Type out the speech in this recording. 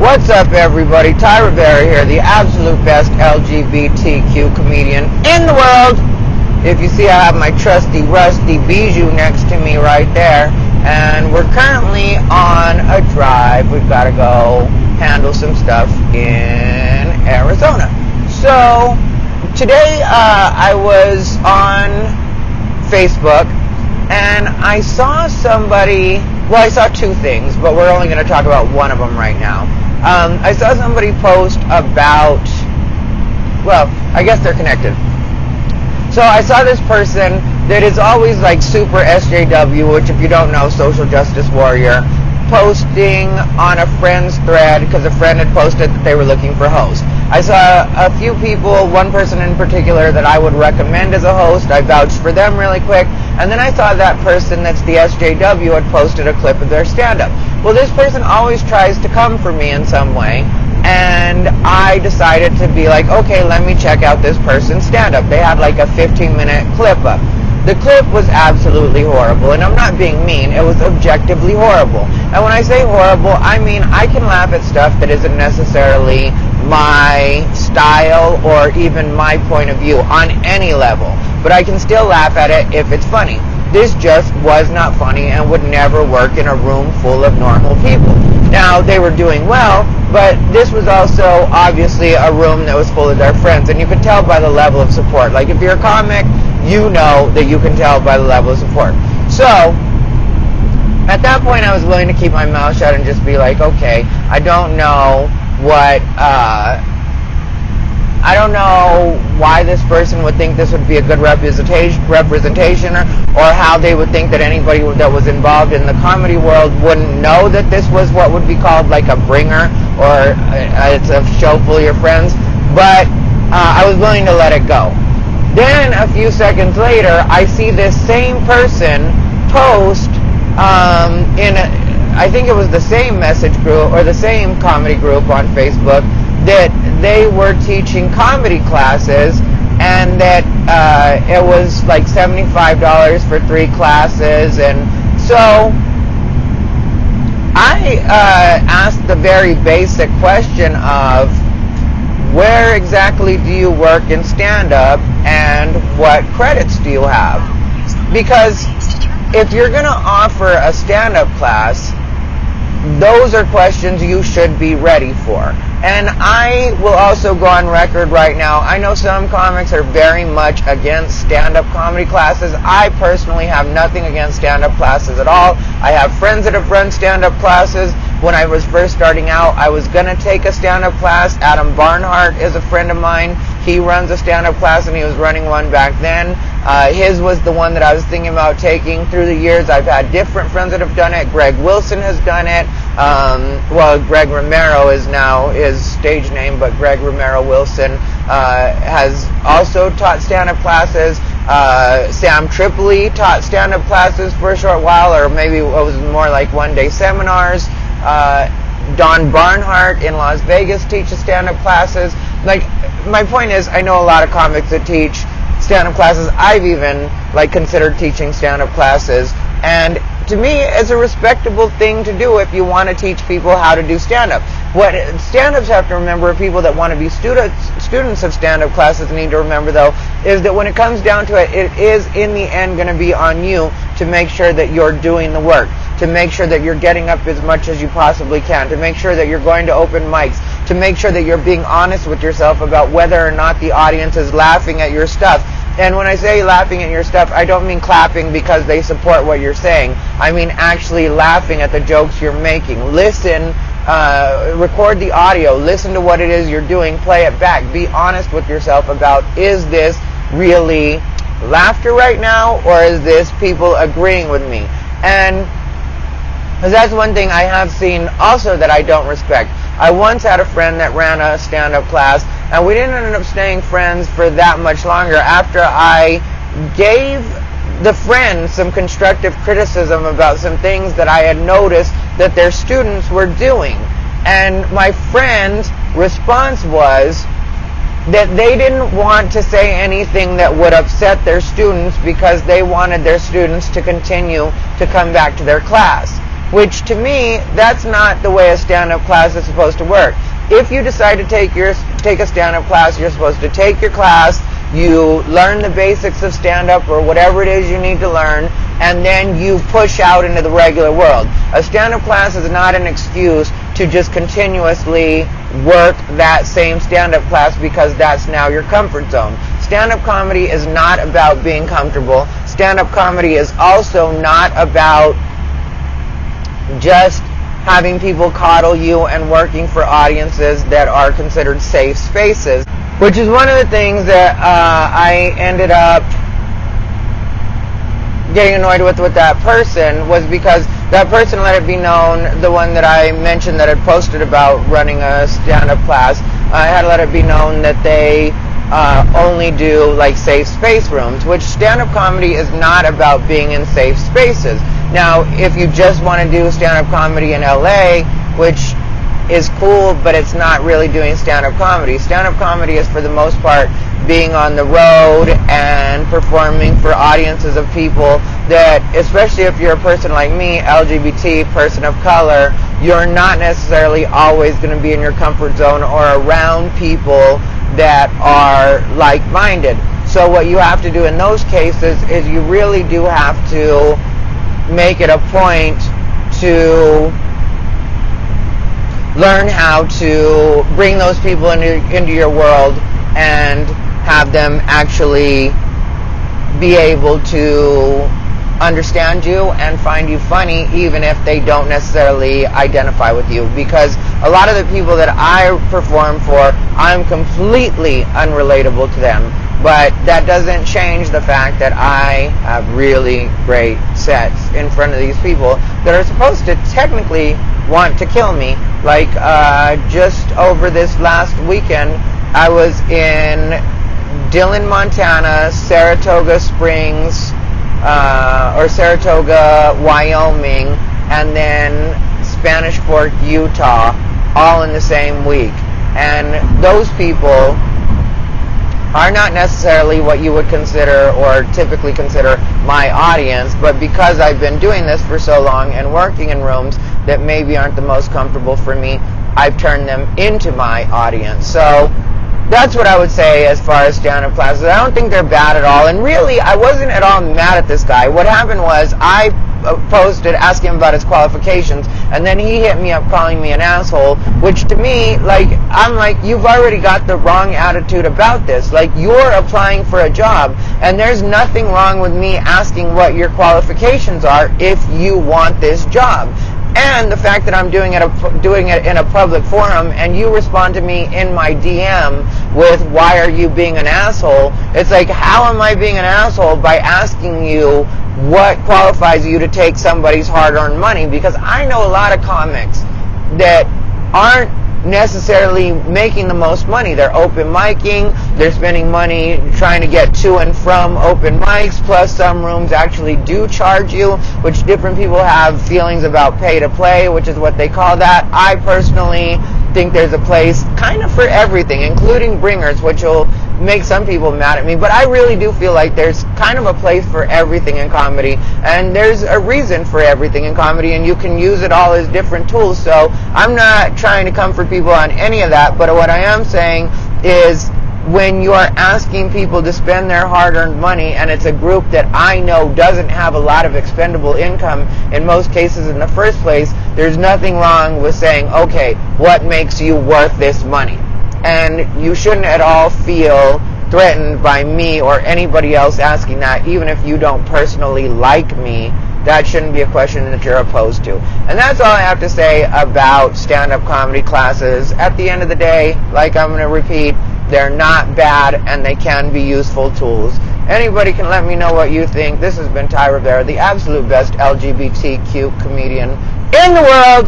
What's up, everybody? Rivera here, the absolute best LGBTQ comedian in the world. If you see, I have my trusty Rusty Bijou next to me right there, and we're currently on a drive. We've got to go handle some stuff in Arizona. So today I was on Facebook, and I saw somebody. Well, I saw two things, but we're only going to talk about one of them right now. I saw somebody post about, well, I guess they're connected. So I saw this person that is always like super SJW, which if you don't know, social justice warrior, posting on a friend's thread because a friend had posted that they were looking for hosts. I saw a few people, one person in particular that I would recommend as a host. I vouched for them really quick. And then I saw that person that's the SJW had posted a clip of their stand-up. Well, this person always tries to come for me in some way. And I decided to be like, okay, let me check out this person's stand-up. They had like a 15-minute clip up. The clip was absolutely horrible, and I'm not being mean. It was objectively horrible. And when I say horrible, I mean I can laugh at stuff that isn't necessarily my style or even my point of view on any level. But I can still laugh at it if it's funny. This just was not funny and would never work in a room full of normal people. Now, they were doing well, but this was also obviously a room that was full of their friends, and you could tell by the level of support. Like, if you're a comic, you know that you can tell by the level of support. So, at that point, I was willing to keep my mouth shut and just be like, okay, I don't know why this person would think this would be a good representation or how they would think that anybody that was involved in the comedy world wouldn't know that this was what would be called like a bringer or it's a show full of your friends. But I was willing to let it go. Then a few seconds later, I see this same person post I think it was the same message group or the same comedy group on Facebook that they were teaching comedy classes and that it was like $75 for 3 classes. And so I asked the very basic question of, where exactly do you work in stand-up and what credits do you have? Because if you're going to offer a stand-up class, those are questions you should be ready for. And I will also go on record right now. I know some comics are very much against stand-up comedy classes. I personally have nothing against stand-up classes at all. I have friends that have run stand-up classes. When I was first starting out, I was going to take a stand-up class. Adam Barnhart is a friend of mine. He runs a stand-up class, and he was running one back then. His was the one that I was thinking about taking. Through the years, I've had different friends that have done it. Greg Wilson has done it. Well, Greg Romero is now his stage name, but Greg Romero Wilson has also taught stand-up classes. Sam Tripoli taught stand-up classes for a short while, or maybe it was more like one-day seminars. Don Barnhart in Las Vegas teaches stand-up classes. Like, my point is, I know a lot of comics that teach stand-up classes. I've even considered teaching stand-up classes, and to me, it's a respectable thing to do if you want to teach people how to do stand-up. What stand-ups have to remember, people that want to be students of stand-up classes need to remember, though, is that when it comes down to it, it is in the end going to be on you to make sure that you're doing the work, to make sure that you're getting up as much as you possibly can, to make sure that you're going to open mics, to make sure that you're being honest with yourself about whether or not the audience is laughing at your stuff. And when I say laughing at your stuff, I don't mean clapping because they support what you're saying. I mean actually laughing at the jokes you're making. Listen, record the audio, listen to what it is you're doing, play it back. Be honest with yourself about, is this really laughter right now, or is this people agreeing with me? And that's one thing I have seen also that I don't respect. I once had a friend that ran a stand-up class, and we didn't end up staying friends for that much longer after I gave the friend some constructive criticism about some things that I had noticed that their students were doing. And my friend's response was that they didn't want to say anything that would upset their students because they wanted their students to continue to come back to their class. which to me, that's not the way a stand-up class is supposed to work. If you decide to take a stand-up class, you're supposed to take your class, you learn the basics of stand-up or whatever it is you need to learn, and then you push out into the regular world. A stand-up class is not an excuse to just continuously work that same stand-up class because that's now your comfort zone. Stand-up comedy is not about being comfortable. Stand-up comedy is also not about just having people coddle you and working for audiences that are considered safe spaces, which is one of the things that I ended up getting annoyed with that person, was because that person let it be known, the one that I mentioned that had posted about running a stand-up class, I had to let it be known that they only do like safe space rooms, which stand-up comedy is not about being in safe spaces. Now, if you just want to do stand-up comedy in LA, which is cool, but it's not really doing stand-up comedy. Stand-up comedy is, for the most part, being on the road and performing for audiences of people that, especially if you're a person like me, LGBT, person of color, you're not necessarily always going to be in your comfort zone or around people that are like-minded. So what you have to do in those cases is you really do have to make it a point to learn how to bring those people into your world and have them actually be able to understand you and find you funny, even if they don't necessarily identify with you. Because a lot of the people that I perform for, I'm completely unrelatable to them. But that doesn't change the fact that I have really great sets in front of these people that are supposed to technically want to kill me. Like just over this last weekend, I was in Dillon, Montana, Saratoga Springs, or Saratoga, Wyoming, and then Spanish Fork, Utah, all in the same week. And those people are not necessarily what you would consider or typically consider my audience, but because I've been doing this for so long and working in rooms that maybe aren't the most comfortable for me, I've turned them into my audience. So that's what I would say as far as stand-up classes. I don't think they're bad at all, and really, I wasn't at all mad at this guy. What happened was, I posted asking him about his qualifications, and then he hit me up calling me an asshole, which to me, like, I'm like, you've already got the wrong attitude about this. Like, you're applying for a job, and there's nothing wrong with me asking what your qualifications are if you want this job. And the fact that I'm doing it in a public forum, and you respond to me in my DM with, why are you being an asshole? It's like, how am I being an asshole by asking you what qualifies you to take somebody's hard-earned money? Because I know a lot of comics that aren't necessarily making the most money. They're open micing, they're spending money trying to get to and from open mics, plus some rooms actually do charge you, which different people have feelings about pay to play, which is what they call that. I personally think there's a place kind of for everything, including bringers, which will make some people mad at me, but I really do feel like there's kind of a place for everything in comedy, and there's a reason for everything in comedy, and you can use it all as different tools. So I'm not trying to comfort people on any of that, but what I am saying is, when you are asking people to spend their hard-earned money, and it's a group that I know doesn't have a lot of expendable income in most cases in the first place, there's nothing wrong with saying, okay, what makes you worth this money? And you shouldn't at all feel threatened by me or anybody else asking that, even if you don't personally like me. That shouldn't be a question that you're opposed to. And that's all I have to say about stand-up comedy classes. At the end of the day, like I'm going to repeat, they're not bad, and they can be useful tools. Anybody can let me know what you think. This has been Ty Rivera, the absolute best LGBTQ comedian in the world.